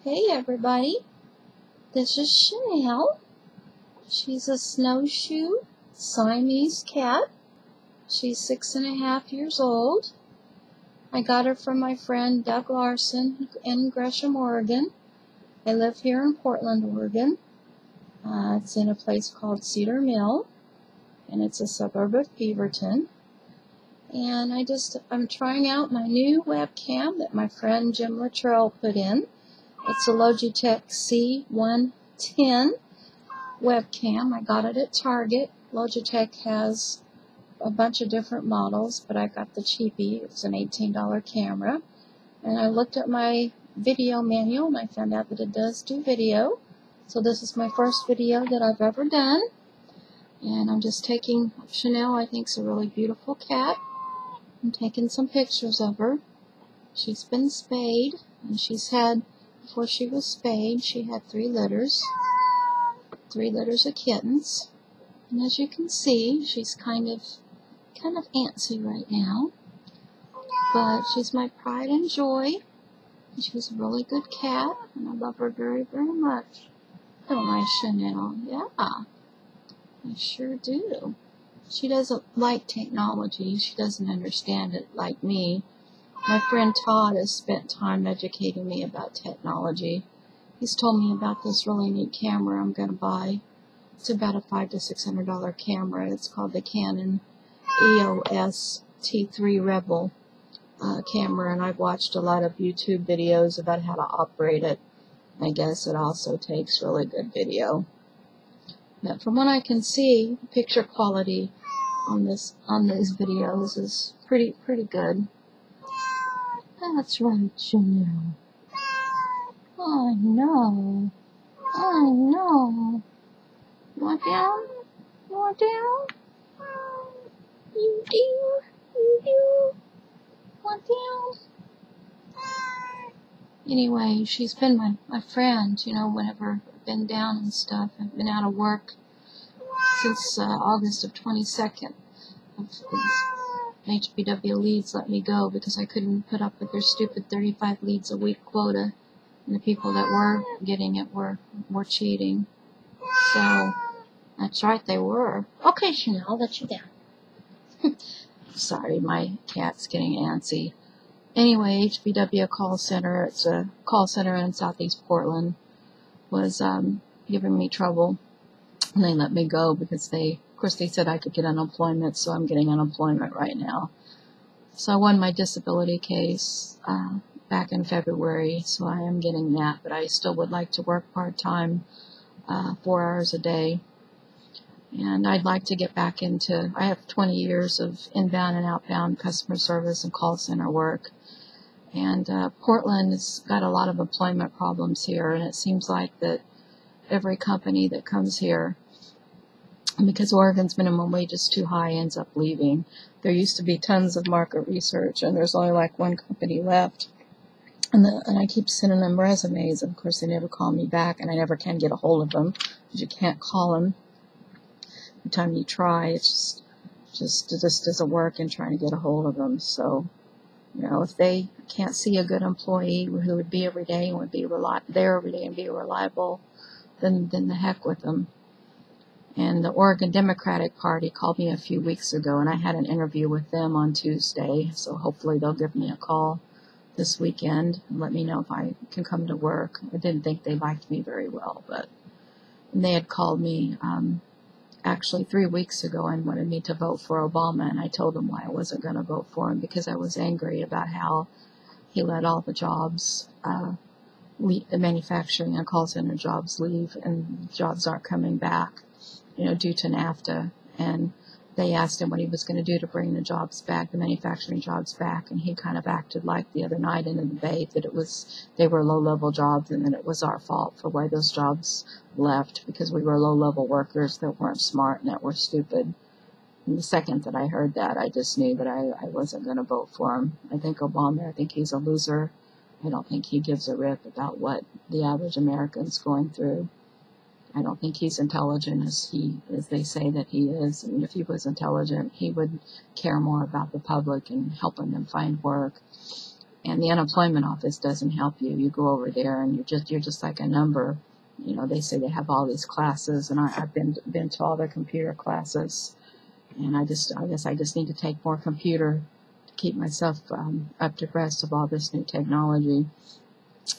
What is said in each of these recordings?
Hey everybody, this is Chanel. She's a Snowshoe Siamese cat. She's 6.5 years old. I got her from my friend Doug Larson in Gresham, Oregon. I live here in Portland, Oregon. It's in a place called Cedar Mill, and it's a suburb of Beaverton. And I'm trying out my new webcam that my friend Jim Luttrell put in. It's a Logitech C110 webcam. I got it at Target. Logitech has a bunch of different models, but I got the cheapie. It's an $18 camera. And I looked at my video manual and I found out that it does do video. So this is my first video that I've ever done. And I'm just taking Chanel. I think is a really beautiful cat. I'm taking some pictures of her. She's been spayed, and before she was spayed, she had 3 litters of kittens. And as you can see, she's kind of antsy right now. But she's my pride and joy. And she's a really good cat, and I love her very, very much. Don't I, Chanel? Yeah, I sure do. She doesn't like technology. She doesn't understand it like me. My friend Todd has spent time educating me about technology. He's told me about this really neat camera I'm going to buy. It's about a $500 to $600 camera. It's called the Canon EOS T3 Rebel camera, and I've watched a lot of YouTube videos about how to operate it. I guess it also takes really good video. But from what I can see, picture quality on these videos is pretty good. That's right, Chanel. I know. You want down? You want down? You do. Want down? Anyway, she's been my friend, whenever I've been down and stuff. I've been out of work since August of 22nd. HBW leads let me go because I couldn't put up with their stupid 35 leads a week quota. And the people that were getting it were cheating. So, that's right, they were. Okay, Chanel, I'll let you down. Sorry, my cat's getting antsy. Anyway, HBW call center, it's a call center in Southeast Portland, was giving me trouble. And they let me go because of course they said I could get unemployment, so I'm getting unemployment right now. So I won my disability case back in February, so I am getting that, but I still would like to work part-time, 4 hours a day. And I'd like to get back I have 20 years of inbound and outbound customer service and call center work. And Portland has got a lot of employment problems here, and it seems like that every company that comes here, because Oregon's minimum wage is too high, ends up leaving. There used to be tons of market research, and there's only like 1 company left. And I keep sending them resumes, and of course they never call me back, and I never can get a hold of them because you can't call them. Every time you try, it just doesn't work in trying to get a hold of them. So, if they can't see a good employee who would be every day and would be there every day and be reliable, then the heck with them. And the Oregon Democratic Party called me a few weeks ago, and I had an interview with them on Tuesday, so hopefully they'll give me a call this weekend and let me know if I can come to work. I didn't think they liked me very well, but they had called me actually 3 weeks ago and wanted me to vote for Obama, and I told them why I wasn't going to vote for him because I was angry about how he let all the jobs the manufacturing and call center jobs leave, and jobs aren't coming back, due to NAFTA. And they asked him what he was going to do to bring the jobs back, the manufacturing jobs back, and he kind of acted like the other night in a debate that they were low-level jobs and that it was our fault for why those jobs left because we were low-level workers that weren't smart and that were stupid. And the second that I heard that, I just knew that I wasn't going to vote for him. I think he's a loser. I don't think he gives a rip about what the average American's going through. I don't think he's intelligent as they say that he is. I mean, if he was intelligent, he would care more about the public and helping them find work. And the unemployment office doesn't help you. You go over there and you're just like a number. You know, they say they have all these classes, and I've been to all their computer classes, and I guess I just need to take more computer to keep myself up to breast of all this new technology.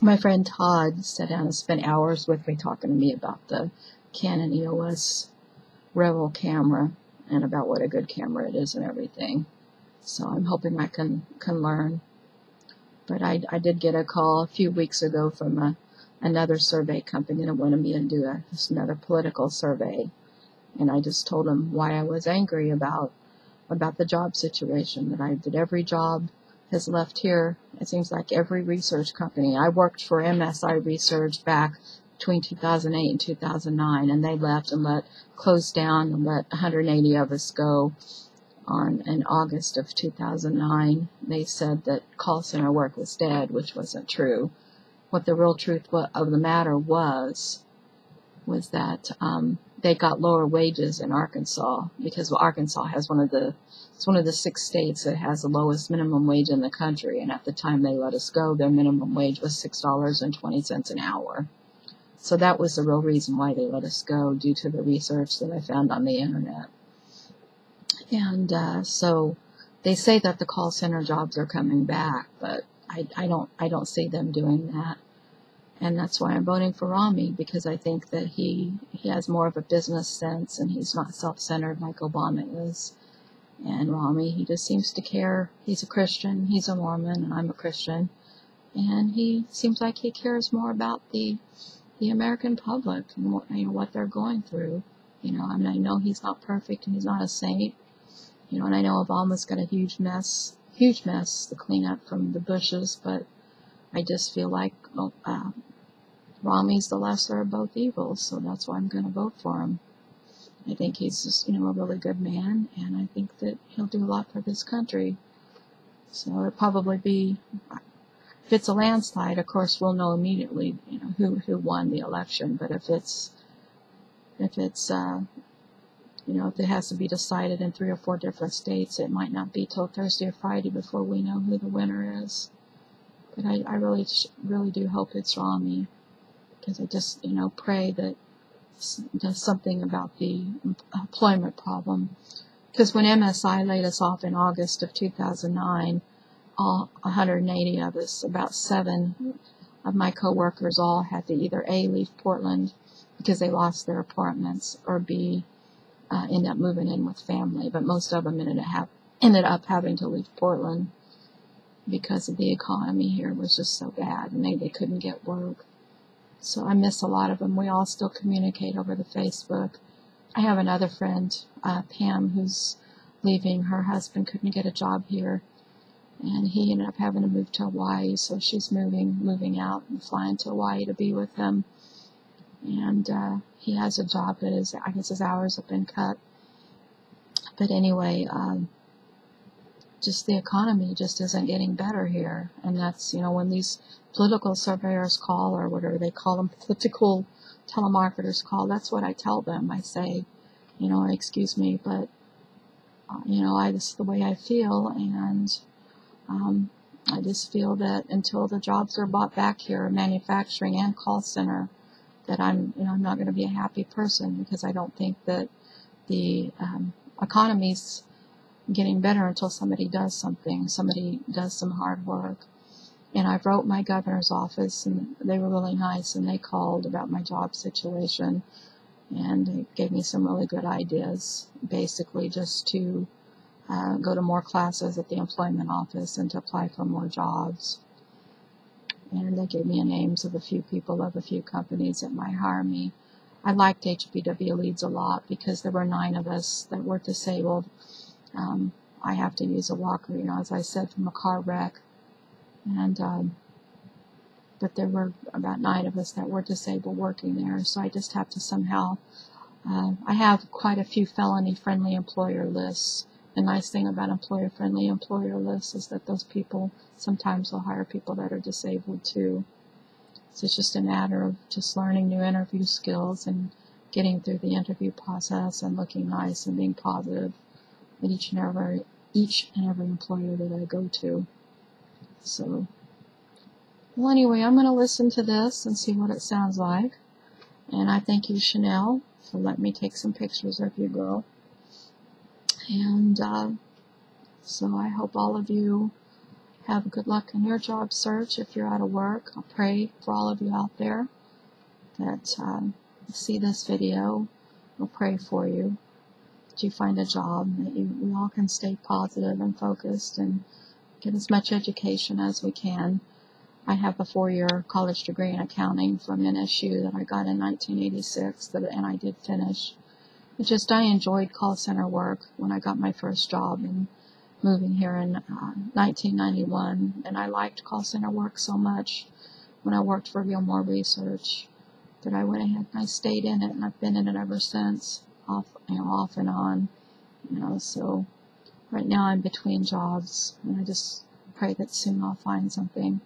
My friend Todd sat down and spent hours with me talking to me about the Canon EOS Rebel camera and about what a good camera it is and everything. So I'm hoping I can learn. But I did get a call a few weeks ago from another survey company that wanted me to do another political survey. And I just told them why I was angry about the job situation, that every job has left here. It seems like every research company. I worked for MSI Research back between 2008 and 2009, and they left and closed down and let 180 of us go in August of 2009. They said that call center work was dead, which wasn't true. What the real truth of the matter was that they got lower wages in Arkansas, because Arkansas has one of the 6 states that has the lowest minimum wage in the country. And at the time they let us go, their minimum wage was $6.20 an hour. So that was the real reason why they let us go, due to the research that I found on the internet. And so they say that the call center jobs are coming back, but I don't see them doing that. And that's why I'm voting for Romney, because I think that he has more of a business sense, and he's not self-centered like Obama is. And Romney, he just seems to care. He's a Christian, he's a Mormon, and I'm a Christian. And he seems like he cares more about the American public and what they're going through. I mean, I know he's not perfect and he's not a saint. And I know Obama's got a huge mess to clean up from the Bushes, but I just feel like Romney's the lesser of both evils, so that's why I'm going to vote for him. I think he's just, a really good man, and I think that he'll do a lot for this country. So it'll probably be, if it's a landslide, of course we'll know immediately, who won the election. But if it has to be decided in 3 or 4 different states, it might not be till Thursday or Friday before we know who the winner is. But I really do hope it's Romney, because I just, pray that does something about the employment problem. Because when MSI laid us off in August of 2009, all 180 of us, about 7 of my coworkers, all had to either A, leave Portland because they lost their apartments, or B, end up moving in with family. But most of them ended up having to leave Portland because of the economy here was just so bad, and they couldn't get work. So I miss a lot of them. We all still communicate over the Facebook. I have another friend, Pam, who's leaving. Her husband couldn't get a job here, and he ended up having to move to Hawaii, so she's moving out and flying to Hawaii to be with him. And he has a job that I guess his hours have been cut. But anyway, just the economy just isn't getting better here. And that's, when these political surveyors call, or whatever they call them, political telemarketers call, that's what I tell them. I say, excuse me, but, this is the way I feel, and I just feel that until the jobs are bought back here, manufacturing and call center, that I'm not going to be a happy person, because I don't think that the economy's getting better until somebody does something, somebody does some hard work. And I wrote my governor's office, and they were really nice, and they called about my job situation, and they gave me some really good ideas, basically just to go to more classes at the employment office and to apply for more jobs. And they gave me names of a few people of a few companies that might hire me. I liked HBW leads a lot, because there were 9 of us that were disabled. I have to use a walker, as I said, from a car wreck. And but there were about 9 of us that were disabled working there, so I just have to somehow, I have quite a few felony-friendly employer lists. The nice thing about employer-friendly employer lists is that those people sometimes will hire people that are disabled too. So it's just a matter of just learning new interview skills and getting through the interview process and looking nice and being positive at each and every employer that I go to. So Well, anyway, I'm going to listen to this and see what it sounds like. And I thank you, Chanel, for letting me take some pictures of you, girl. And so I hope all of you have good luck in your job search if you're out of work. I'll pray for all of you out there that see this video. I'll pray for you that you find a job, that we all can stay positive and focused and get as much education as we can. I have a 4-year college degree in accounting from NSU that I got in 1986, and I did finish. I enjoyed call center work when I got my first job and moving here in 1991, and I liked call center work so much when I worked for Gilmore Research that I went ahead and I stayed in it, and I've been in it ever since, off and on, so right now I'm between jobs, and I just pray that soon I'll find something.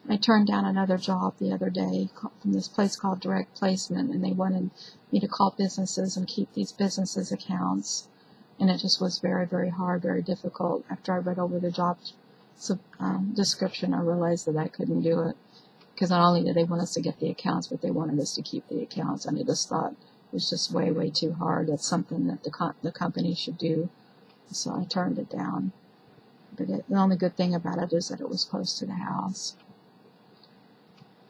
I turned down another job the other day from this place called Direct Placement, and they wanted me to call businesses and keep these businesses' accounts. And it just was very, very hard, very difficult. After I read over the job description, I realized that I couldn't do it. Because not only did they want us to get the accounts, but they wanted us to keep the accounts. And I just thought it was just way, way too hard. That's something that the company should do. So I turned it down. But the only good thing about it is that it was close to the house.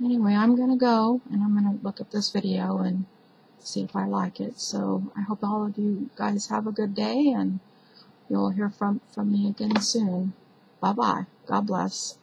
Anyway, I'm going to go, and I'm going to look at this video and see if I like it. So I hope all of you guys have a good day, and you'll hear from me again soon. Bye-bye. God bless.